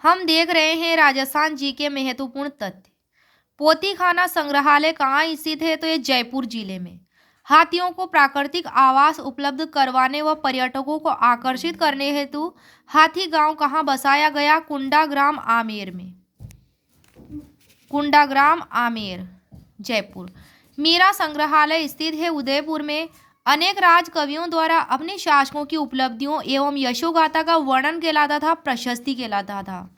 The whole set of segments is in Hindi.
हम देख रहे हैं राजस्थान जी के महत्वपूर्ण तथ्य। पोती खाना संग्रहालय कहाँ स्थित है? तो ये जयपुर जिले में। हाथियों को प्राकृतिक आवास उपलब्ध करवाने व पर्यटकों को आकर्षित करने हेतु हाथी गांव कहाँ बसाया गया? कुंडाग्राम आमेर में। कुंडाग्राम आमेर, जयपुर। मीरा संग्रहालय स्थित है उदयपुर में। अनेक राज कवियों द्वारा अपने शासकों की उपलब्धियों एवं यशोगाथा का वर्णन कहलाता था, प्रशस्ति कहलाता था।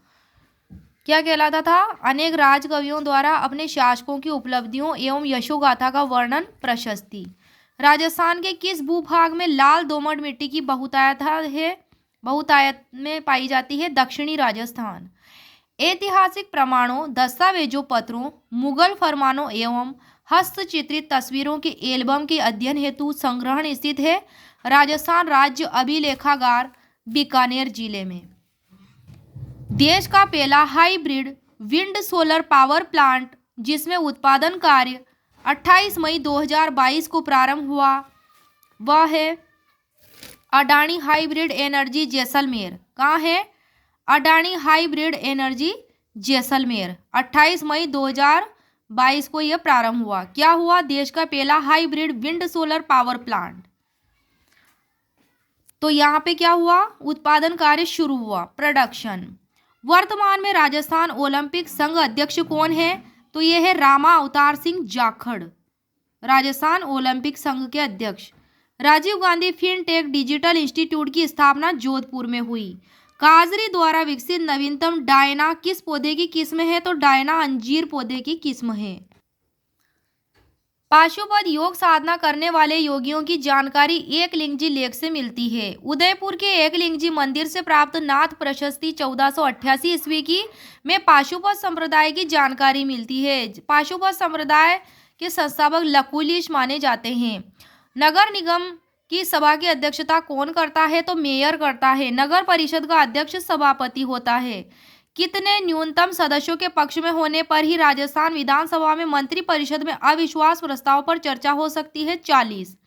क्या कहलाता था? अनेक राजकवियों द्वारा अपने शासकों की उपलब्धियों एवं यशोगाथा का वर्णन, प्रशस्ति। राजस्थान के किस भूभाग में लाल दोमट मिट्टी की बहुतायत में पाई जाती है? दक्षिणी राजस्थान। ऐतिहासिक प्रमाणों, दस्तावेजों, पत्रों, मुगल फरमानों एवं हस्तचित्रित तस्वीरों के एल्बम के अध्ययन हेतु संग्रहण स्थित है राजस्थान राज्य अभिलेखागार, बीकानेर जिले में। देश का पहला hybrid wind solar power plant जिसमें उत्पादन कार्य 28 मई 2022 को प्रारंभ हुआ वह है अडानी हाइब्रिड एनर्जी जैसलमेर। कहाँ है? Adani hybrid energy Jaisalmer. 28 मई 2022 को यह प्रारंभ हुआ। क्या हुआ? देश का पहला hybrid wind solar power plant. तो यहाँ पे क्या हुआ? उत्पादन कार्य शुरू हुआ, प्रोडक्शन। वर्तमान में राजस्थान ओलंपिक संघ अध्यक्ष कौन है? तो ये है रामा अवतार सिंह जाखड़, राजस्थान ओलंपिक संघ के अध्यक्ष। Rajiv Gandhi fintech digital institute की स्थापना जोधपुर में हुई। काजरी द्वारा विकसित नवीनतम डायना किस पौधे की किस्म है? तो डायना अंजीर पौधे की किस्म है। पाशुपत योग साधना करने वाले योगियों की जानकारी एकलिंगजी लेख से मिलती है। उदयपुर के एकलिंगजी मंदिर से प्राप्त नाथ प्रशस्ति 1488 ईस्वी की में पाशुपत संप्रदाय की जानकारी मिलती है। पाशुपत संप्रदाय के संस्थापक लकुलिश माने जाते हैं। नगर निगम की सभा की अध्यक्षता कौन करता है? तो मेयर करता है। नगर परिषद का अध्यक्ष सभापति होता है। कितने न्यूनतम सदस्यों के पक्ष में होने पर ही राजस्थान विधानसभा में मंत्री परिषद में अविश्वास प्रस्ताव पर चर्चा हो सकती है? 40।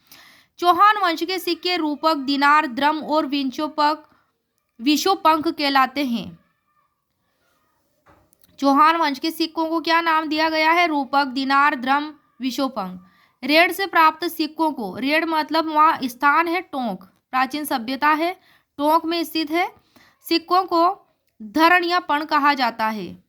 चौहान वंश के सिक्के रूपक, दिनार, द्रम और विशोपंख कहलाते हैं। चौहान वंश के सिक्कों को क्या नाम दिया गया है? रूपक, दिनार, द्रम, विशोपंख। रेड से प्राप्त सिक्कों को, रेड मतलब वहाँ स्थान है टोंक, प्राचीन सभ्यता है, टोंक में स्थित है। सिक्कों को धरण या पण कहा जाता है।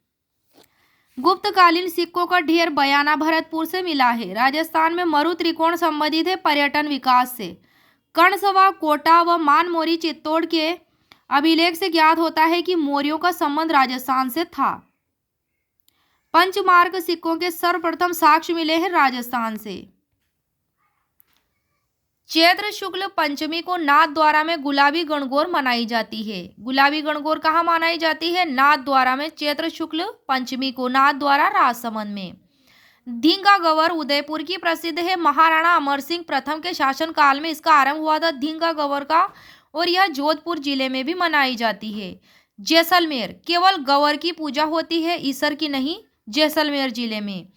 गुप्तकालीन सिक्कों का ढेर बयाना भरतपुर से मिला है। राजस्थान में मरु त्रिकोण संबंधित है पर्यटन विकास से। कर्णसवा, कोटा व मानमोरी चित्तौड़ के अभिलेख से ज्ञात होता है कि मौर्यों का संबंध राजस्थान से था। पंचमार्क सिक्कों के सर्वप्रथम साक्ष्य मिले हैं राजस्थान से। चैत्र शुक्ल पंचमी को नाथद्वारा में गुलाबी गणगौर मनाई जाती है। गुलाबी गणगौर कहाँ मनाई जाती है? नाथद्वारा में। चैत्र शुक्ल पंचमी को नाथद्वारा राजसमंद में। धींगा गवर उदयपुर की प्रसिद्ध है। महाराणा अमर सिंह प्रथम के शासन काल में इसका आरंभ हुआ था धींगा गवर का, और यह जोधपुर जिले में भी मनाई जाती है। जैसलमेर केवल गवर की पूजा होती है, ईसर की नहीं, जैसलमेर जिले में।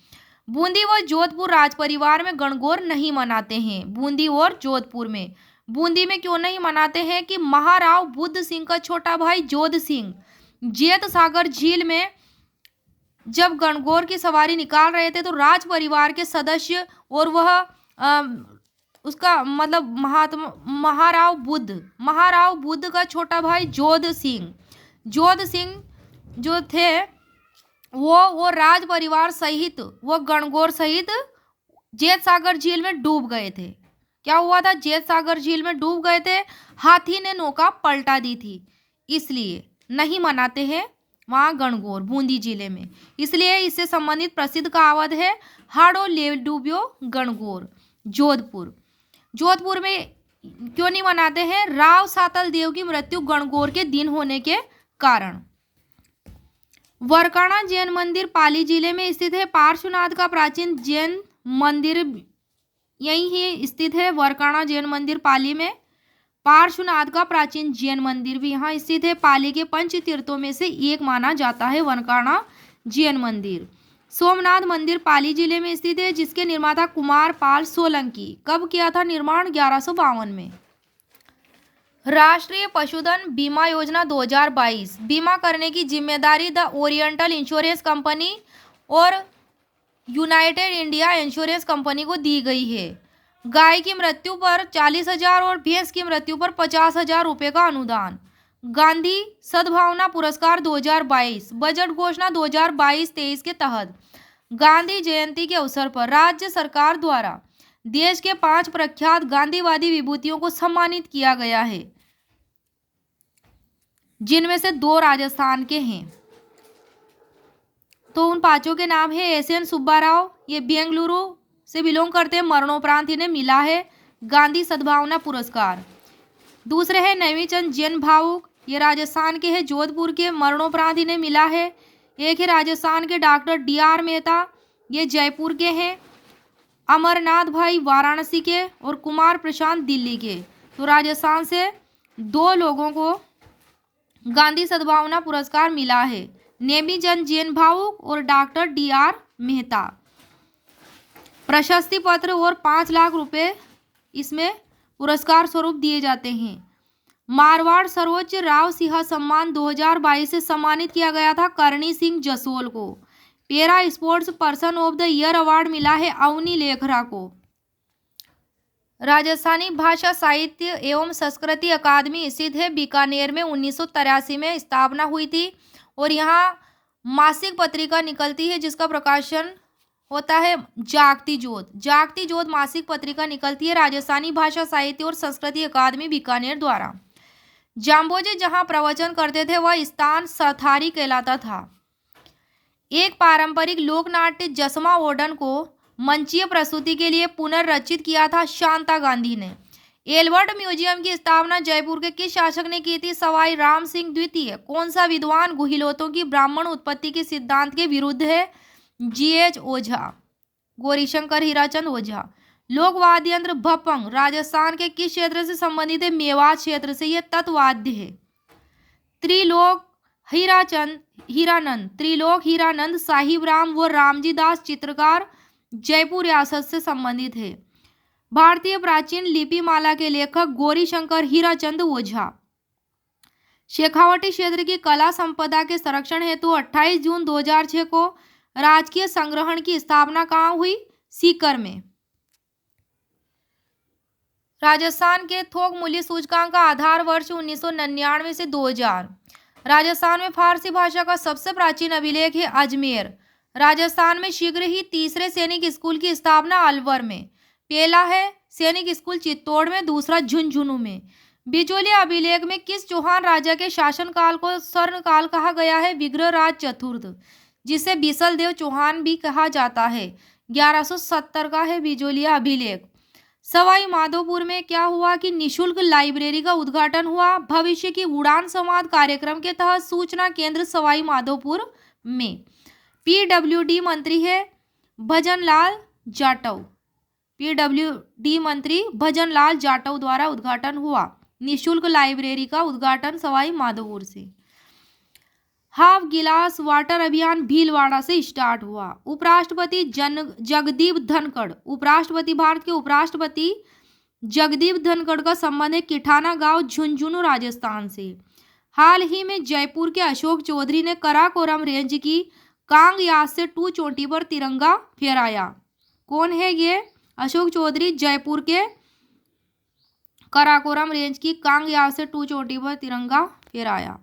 बूंदी व जोधपुर राज परिवार में गणगौर नहीं मनाते हैं। बूंदी और जोधपुर में। बूंदी में क्यों नहीं मनाते हैं? कि महाराव बुद्ध सिंह का छोटा भाई जोध सिंह जेत सागर झील में जब गणगौर की सवारी निकाल रहे थे तो राज परिवार के सदस्य और वह उसका मतलब महाराव बुद्ध का छोटा भाई जोध सिंह जो थे वो राज परिवार सहित वो गणगौर सहित जेत सागर झील में डूब गए थे। क्या हुआ था? जेत सागर झील में डूब गए थे, हाथी ने नौका पलटा दी थी, इसलिए नहीं मनाते हैं वहाँ गणगौर बूंदी जिले में। इसलिए इससे संबंधित प्रसिद्ध कहावत है हाड़ो ले डूबियो गणगौर। जोधपुर में क्यों नहीं मनाते हैं? राव सातल देव की मृत्यु गणगौर के दिन होने के कारण। वरकाणा जैन मंदिर पाली जिले में स्थित है। पार्श्वनाथ का प्राचीन जैन मंदिर यही ही स्थित है। वरकाणा जैन मंदिर पाली में। पार्श्वनाथ का प्राचीन जैन मंदिर भी यहाँ स्थित है। पाली के पंच तीर्थों में से एक माना जाता है वरकाणा जैन मंदिर। सोमनाथ मंदिर पाली जिले में स्थित है, जिसके निर्माता कुमार पाल सोलंकी। कब किया था निर्माण? 1152 में। राष्ट्रीय पशुधन बीमा योजना 2022 बीमा करने की जिम्मेदारी द ओरिएंटल इंश्योरेंस कंपनी और यूनाइटेड इंडिया इंश्योरेंस कंपनी को दी गई है। गाय की मृत्यु पर 40,000 और भैंस की मृत्यु पर 50,000 रुपये का अनुदान। गांधी सद्भावना पुरस्कार 2022 बजट घोषणा 2022-23 के तहत गांधी जयंती के अवसर पर राज्य सरकार द्वारा देश के 5 प्रख्यात गांधीवादी विभूतियों को सम्मानित किया गया है, जिनमें से 2 राजस्थान के हैं। तो उन 5 के नाम है एस.एन. सुब्बा राव, ये बेंगलुरु से बिलोंग करते हैं, मरणोपरांत इन्हें मिला है गांधी सद्भावना पुरस्कार। दूसरे हैं नवीचंद जैन भावुक, ये राजस्थान के हैं, जोधपुर के, मरणोपरांत इन्हें मिला है। एक है राजस्थान के डॉक्टर D.R. मेहता, ये जयपुर के हैं। अमरनाथ भाई वाराणसी के और कुमार प्रशांत दिल्ली के। तो राजस्थान से 2 लोगों को गांधी सद्भावना पुरस्कार मिला है, नेमीचंद जैन भावुक और डॉक्टर D.R. मेहता। प्रशस्ति पत्र और 5 लाख रुपए इसमें पुरस्कार स्वरूप दिए जाते हैं। मारवाड़ सर्वोच्च राव सिंह सम्मान 2022 से सम्मानित किया गया था करणी सिंह जसोल को। Para sports person of the year award मिला है अवनी लेखरा को। राजस्थानी भाषा साहित्य एवं संस्कृति अकादमी स्थित है बीकानेर में, 1983 में स्थापना हुई थी और यहाँ मासिक पत्रिका निकलती है जिसका प्रकाशन होता है जागती ज्योत। जागती ज्योत मासिक पत्रिका निकलती है राजस्थानी भाषा साहित्य और संस्कृति अकादमी बीकानेर द्वारा। जाम्बोजी जहाँ प्रवचन करते थे वह स्थान सथारी कहलाता था। एक पारंपरिक लोकनाट्य जसमा ओडन को मंचीय प्रस्तुति के लिए पुनर्रचित किया था शांता गांधी ने। एल्बर्ट म्यूजियम की स्थापना जयपुर के किस शासक ने की थी? सवाई राम सिंह द्वितीय। कौन सा विद्वान गुहिलोतों की ब्राह्मण उत्पत्ति के सिद्धांत के विरुद्ध है? G.H. ओझा, गौरीशंकर हीराचंद ओझा। लोक वाद्य यंत्र भपंग राजस्थान के किस क्षेत्र से संबंधित है? मेवात क्षेत्र से, यह तत्वाद्य है। त्रिलोक हीरानंद साहिब राम व रामजी दास चित्रकार जयपुर रियासत से संबंधित है। भारतीय प्राचीन लिपि माला के लेखक गौरीशंकर हीराचंद ओझा। शेखावटी क्षेत्र की कला संपदा के संरक्षण हेतु 28 जून 2006 को राजकीय संग्रहण की स्थापना कहाँ हुई? सीकर में। राजस्थान के थोक मूल्य सूचकांक का आधार वर्ष 1999 से 2000। राजस्थान में फारसी भाषा का सबसे प्राचीन अभिलेख है अजमेर। राजस्थान में शीघ्र ही 3रे सैनिक स्कूल की स्थापना अलवर में। पहला है सैनिक स्कूल चित्तौड़ में, दूसरा झुंझुनू में। बिचौलिया अभिलेख में किस चौहान राजा के शासनकाल को स्वर्णकाल कहा गया है? विग्रहराज चतुर्थ, जिसे बिसल देव चौहान भी कहा जाता है। 1170 का है बिचौलिया अभिलेख। सवाई माधोपुर में क्या हुआ कि निशुल्क लाइब्रेरी का उद्घाटन हुआ? भविष्य की उड़ान संवाद कार्यक्रम के तहत सूचना केंद्र सवाई माधोपुर में। PWD मंत्री है भजनलाल जाटव। PWD मंत्री भजनलाल जाटव द्वारा उद्घाटन हुआ निशुल्क लाइब्रेरी का उद्घाटन सवाई माधोपुर से। हाफ गिलास वाटर अभियान भीलवाड़ा से स्टार्ट हुआ। उपराष्ट्रपति जगदीप धनखड़, उपराष्ट्रपति भारत के उपराष्ट्रपति जगदीप धनखड़ का संबंध है किठाना गांव झुंझुनू राजस्थान से। हाल ही में जयपुर के अशोक चौधरी ने कराकोरम रेंज की कांग यास से 2 चोटी पर तिरंगा फहराया। कौन है ये? अशोक चौधरी जयपुर के कराकोरम रेंज की कांग यास से 2 चोटी पर तिरंगा फहराया।